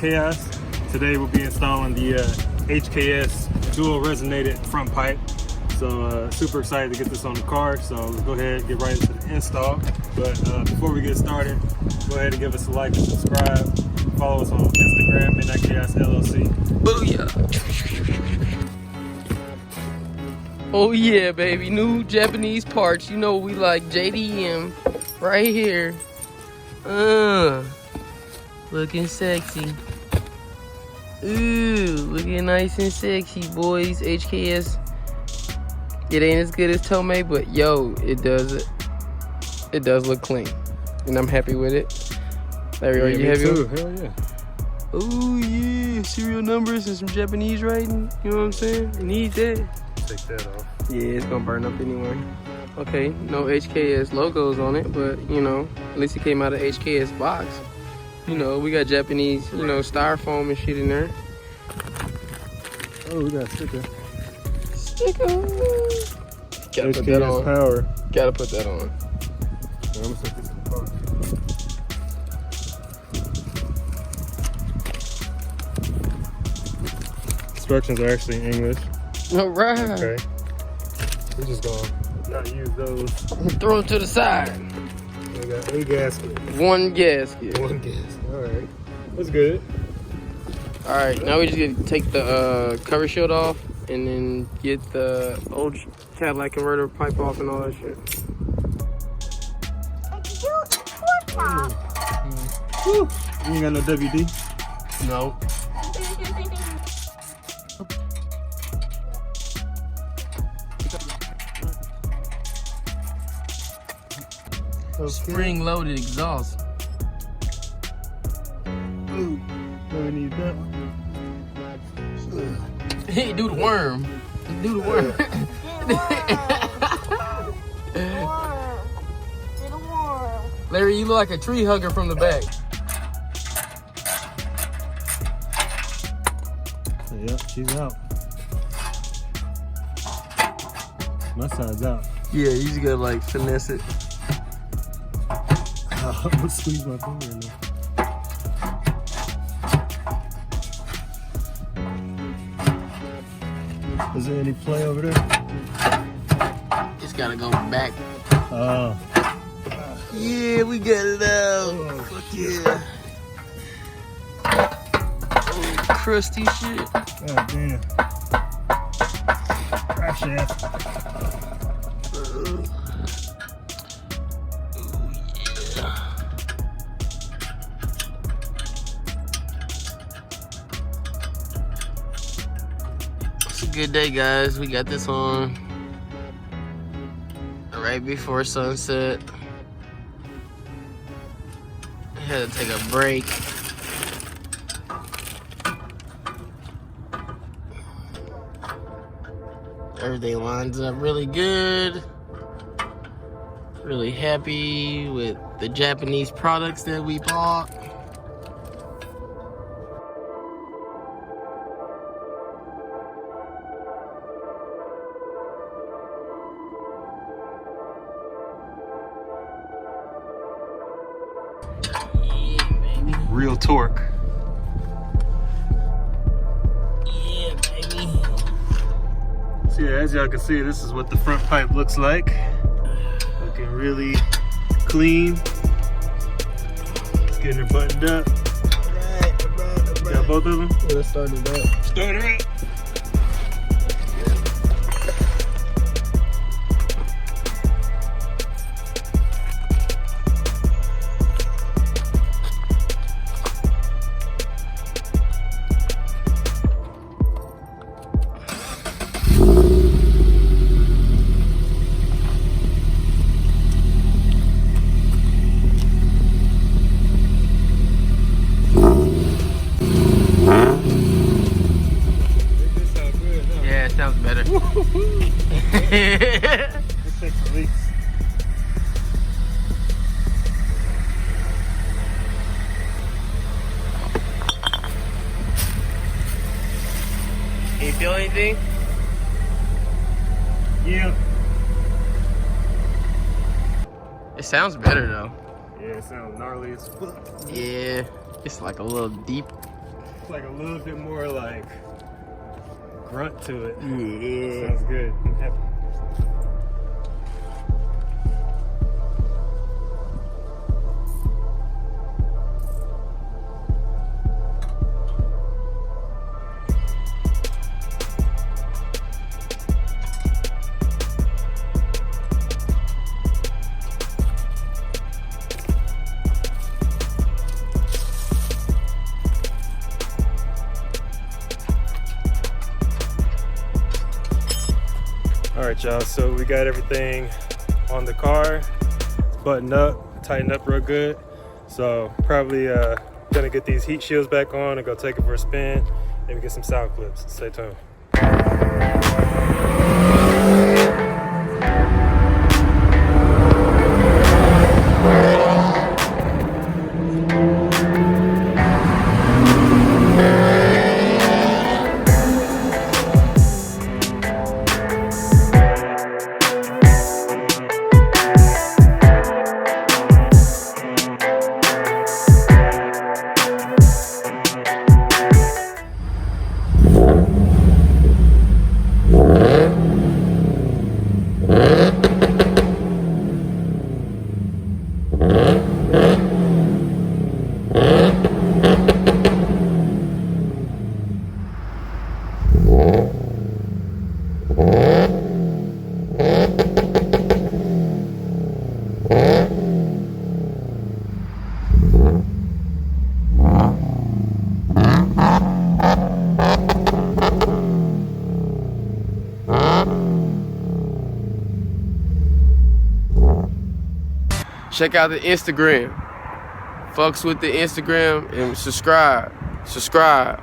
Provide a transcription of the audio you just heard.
Chaos. Today we'll be installing the HKS dual resonated front pipe. So super excited to get this on the car. So let's go ahead and get right into the install. But before we get started, go ahead and give us a like and subscribe. Follow us on Instagram, HKS LLC. Booyah! Oh yeah, baby, new Japanese parts. You know we like JDM right here. Looking sexy. Ooh, looking nice and sexy, boys. HKS. It ain't as good as Tomei, but yo, it does look clean, and I'm happy with it. Larry, are you happy? Too. Hell yeah. Oh yeah, serial numbers and some Japanese writing. You know what I'm saying? You need that. Take that off. Yeah, it's gonna burn up anyway. Okay, no HKS logos on it, but you know, at least it came out of HKS box. You know, we got Japanese, you know, styrofoam and shit in there. Oh, we got a sticker. Sticker. Gotta HKS put that on. Power. Gotta put that on. I'm gonna set this in the car. Instructions are actually in English. All right. Okay. We're just gonna not use those. Throw it to the side. We got a gasket. One gasket. One gasket. All right. That's good. All right. Now we just get to take the cover shield off and then get the old Cadillac converter pipe off and all that shit. Woo. You ain't got no WD? No. Okay. Spring-loaded exhaust. Ooh. No, we need that. Hey, do the worm. Do the worm. Larry, you look like a tree hugger from the back. Yep, she's out. My side's out. Yeah, you just gotta like finesse it. I'm gonna squeeze my finger in there. Is there any play over there? It's gotta go back. Oh. Yeah, we got it out. Oh, fuck yeah. Oh, crusty shit. God damn. Crash shaft. Good day, guys. We got this on right before sunset. I had to take a break. Everything lines up really good. Really happy with the Japanese products that we bought. Real torque. Yeah, baby. So yeah, as y'all can see, this is what the front pipe looks like. Looking really clean. It's getting her buttoned up. Right. You got both of them? Yeah, let's start it up. Start her up. Sounds better. Let's take some leaks. Can you feel anything? Yeah. It sounds better though. Yeah, it sounds gnarly as fuck. Yeah, it's like a little deep It's like a little bit more like grunt to it. Yeah. Sounds good. I'm happy. All right, y'all, so we got everything on the car, buttoned up, tightened up real good. So probably gonna get these heat shields back on and go take it for a spin, maybe get some sound clips. Stay tuned. Check out the Instagram. Fucks with the Instagram and subscribe. Subscribe.